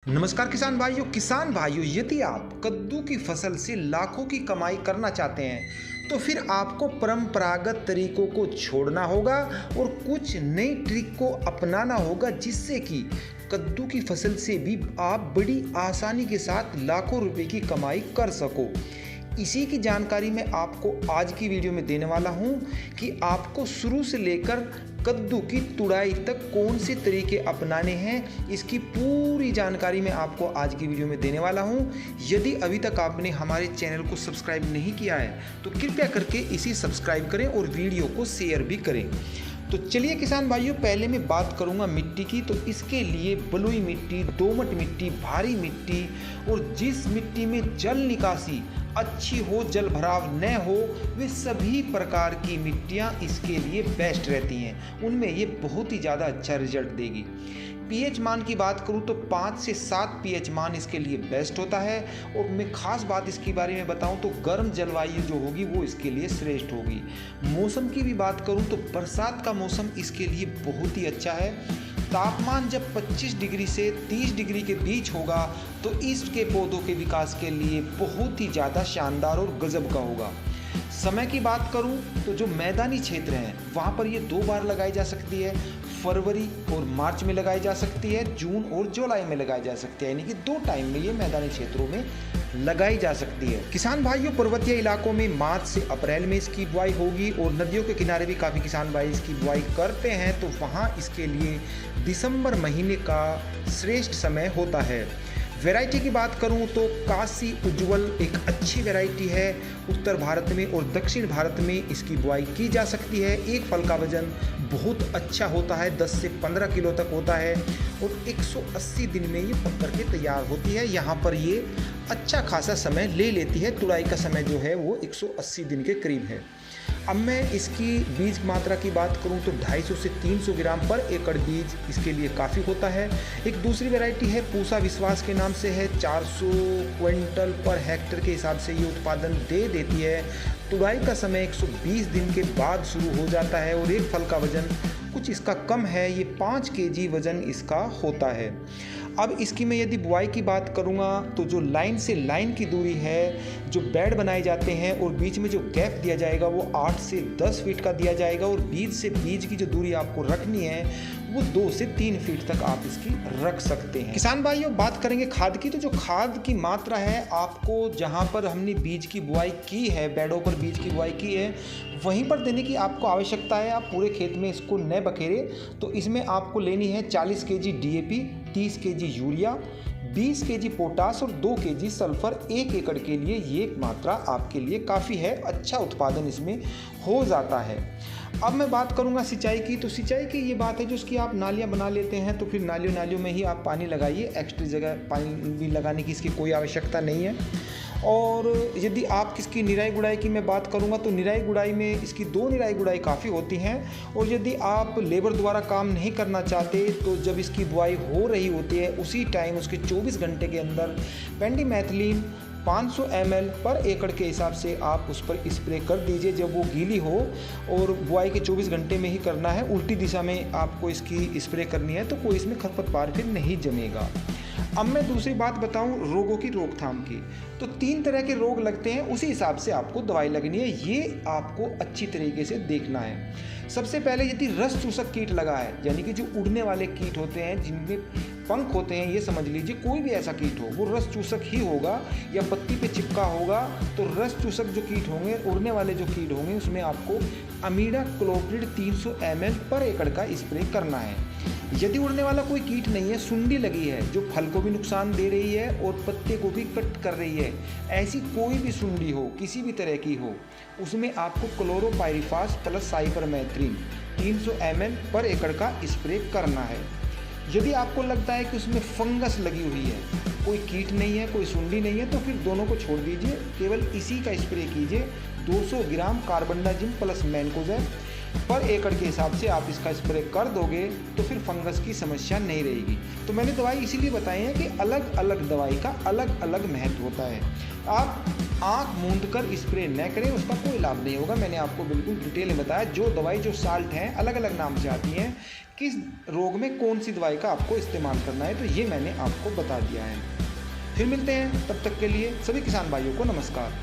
नमस्कार किसान भाइयों, यदि आप कद्दू की फसल से लाखों की कमाई करना चाहते हैं तो फिर आपको परंपरागत तरीकों को छोड़ना होगा और कुछ नई ट्रिक को अपनाना होगा, जिससे कि कद्दू की फसल से भी आप बड़ी आसानी के साथ लाखों रुपए की कमाई कर सको। इसी की जानकारी मैं आपको आज की वीडियो में देने वाला हूं कि आपको शुरू से लेकर कद्दू की तुड़ाई तक कौन से तरीके अपनाने हैं। इसकी पूरी जानकारी मैं आपको आज की वीडियो में देने वाला हूं। यदि अभी तक आपने हमारे चैनल को सब्सक्राइब नहीं किया है तो कृपया करके इसे सब्सक्राइब करें और वीडियो को शेयर भी करें। तो चलिए किसान भाइयों, पहले मैं बात करूंगा मिट्टी की। तो इसके लिए बलुई मिट्टी, दोमट मिट्टी, भारी मिट्टी और जिस मिट्टी में जल निकासी अच्छी हो, जल भराव न हो, वे सभी प्रकार की मिट्टियां इसके लिए बेस्ट रहती हैं। उनमें ये बहुत ही ज़्यादा अच्छा रिजल्ट देगी। पीएच मान की बात करूं तो 5 से 7 पीएच मान इसके लिए बेस्ट होता है। और मैं खास बात इसके बारे में बताऊं तो गर्म जलवायु जो होगी वो इसके लिए श्रेष्ठ होगी। मौसम की भी बात करूं तो बरसात का मौसम इसके लिए बहुत ही अच्छा है। तापमान जब 25 डिग्री से 30 डिग्री के बीच होगा तो इसके पौधों के विकास के लिए बहुत ही ज़्यादा शानदार और गजब का होगा। समय की बात करूं तो जो मैदानी क्षेत्र हैं वहाँ पर ये 2 बार लगाई जा सकती है। फरवरी और मार्च में लगाई जा सकती है, जून और जुलाई में लगाई जा सकती है, यानी कि 2 टाइम में ये मैदानी क्षेत्रों में लगाई जा सकती है। किसान भाइयों, पर्वतीय इलाकों में मार्च से अप्रैल में इसकी बुआई होगी और नदियों के किनारे भी काफ़ी किसान भाई इसकी बुआई करते हैं, तो वहाँ इसके लिए दिसंबर महीने का श्रेष्ठ समय होता है। वैरायटी की बात करूं तो काशी उज्ज्वल एक अच्छी वैरायटी है। उत्तर भारत में और दक्षिण भारत में इसकी बुआई की जा सकती है। एक फल का वजन बहुत अच्छा होता है, 10 से 15 किलो तक होता है और 180 दिन में ये पक करके तैयार होती है। यहाँ पर ये अच्छा खासा समय ले लेती है। तुड़ाई का समय जो है वो 180 दिन के करीब है। अब मैं इसकी बीज मात्रा की बात करूं तो 250 से 300 ग्राम पर एकड़ बीज इसके लिए काफ़ी होता है। एक दूसरी वैरायटी है पूसा विश्वास के नाम से है, 400 क्विंटल पर हेक्टेयर के हिसाब से ये उत्पादन दे देती है। तुड़ाई का समय 120 दिन के बाद शुरू हो जाता है और एक फल का वजन कुछ इसका कम है, ये 5 केजी वजन इसका होता है। अब इसकी मैं यदि बुआई की बात करूँगा तो जो लाइन से लाइन की दूरी है, जो बेड बनाए जाते हैं और बीच में जो गैप दिया जाएगा वो 8 से 10 फीट का दिया जाएगा और बीज से बीज की जो दूरी आपको रखनी है वो 2 से 3 फीट तक आप इसकी रख सकते हैं। किसान भाइयों, बात करेंगे खाद की। तो जो खाद की मात्रा है, आपको जहाँ पर हमने बीज की बुआई की है, बेडों पर बीज की बुआई की है, वहीं पर देने की आपको आवश्यकता है। आप पूरे खेत में इसको न बखेरे तो इसमें आपको लेनी है 40 KG DAP, 30 KG urea, 20 KG potash और 2 केजी सल्फर 1 एकड़ के लिए। ये मात्रा आपके लिए काफ़ी है, अच्छा उत्पादन इसमें हो जाता है। अब मैं बात करूंगा सिंचाई की। तो सिंचाई की ये बात है, जो उसकी आप नालियाँ बना लेते हैं तो फिर नालियों में ही आप पानी लगाइए, एक्स्ट्रा जगह पानी भी लगाने की इसकी कोई आवश्यकता नहीं है। और यदि आप इसकी निराई गुड़ाई की मैं बात करूंगा तो निराई गुड़ाई में इसकी 2 निराई गुड़ाई काफ़ी होती हैं। और यदि आप लेबर द्वारा काम नहीं करना चाहते तो जब इसकी बुआई हो रही होती है उसी टाइम उसके 24 घंटे के अंदर पेंडिमेथिलीन 500 ml पर एकड़ के हिसाब से आप उस पर स्प्रे कर दीजिए जब वो गीली हो। और बुआई के 24 घंटे में ही करना है, उल्टी दिशा में आपको इसकी स्प्रे करनी है, तो कोई इसमें खरपतवार फिर नहीं जमेगा। अब मैं दूसरी बात बताऊं रोगों की रोकथाम की। तो 3 तरह के रोग लगते हैं, उसी हिसाब से आपको दवाई लगनी है, ये आपको अच्छी तरीके से देखना है। सबसे पहले यदि रस चूसक कीट लगा है, यानी कि जो उड़ने वाले कीट होते हैं जिनमें पंख होते हैं, ये समझ लीजिए कोई भी ऐसा कीट हो वो रस चूसक ही होगा या पत्ती पे चिपका होगा, तो रस चूसक जो कीट होंगे, उड़ने वाले जो कीट होंगे, उसमें आपको अमीडा क्लोप्रिड 300 ml पर एकड़ का स्प्रे करना है। यदि उड़ने वाला कोई कीट नहीं है, सुंडी लगी है जो फल को भी नुकसान दे रही है और पत्ते को भी कट कर रही है, ऐसी कोई भी सुंडी हो, किसी भी तरह की हो, उसमें आपको क्लोरोपाइरिफास प्लस साइपरमेथ्रिन 300 ml पर एकड़ का स्प्रे करना है। यदि आपको लगता है कि उसमें फंगस लगी हुई है, कोई कीट नहीं है, कोई सुंडी नहीं है, तो फिर दोनों को छोड़ दीजिए, केवल इसी का स्प्रे कीजिए। 200 ग्राम कार्बनडाजिम प्लस मैनकोजेब पर एकड़ के हिसाब से आप इसका स्प्रे कर दोगे तो फिर फंगस की समस्या नहीं रहेगी। तो मैंने दवाई इसीलिए बताई है कि अलग अलग दवाई का अलग अलग महत्व होता है। आप आँख मूंद कर स्प्रे न करें, उसका कोई लाभ नहीं होगा। मैंने आपको बिल्कुल डिटेल में बताया। जो दवाई जो साल्ट हैं अलग अलग नाम से आती हैं, किस रोग में कौन सी दवाई का आपको इस्तेमाल करना है, तो ये मैंने आपको बता दिया है। फिर मिलते हैं, तब तक के लिए सभी किसान भाइयों को नमस्कार।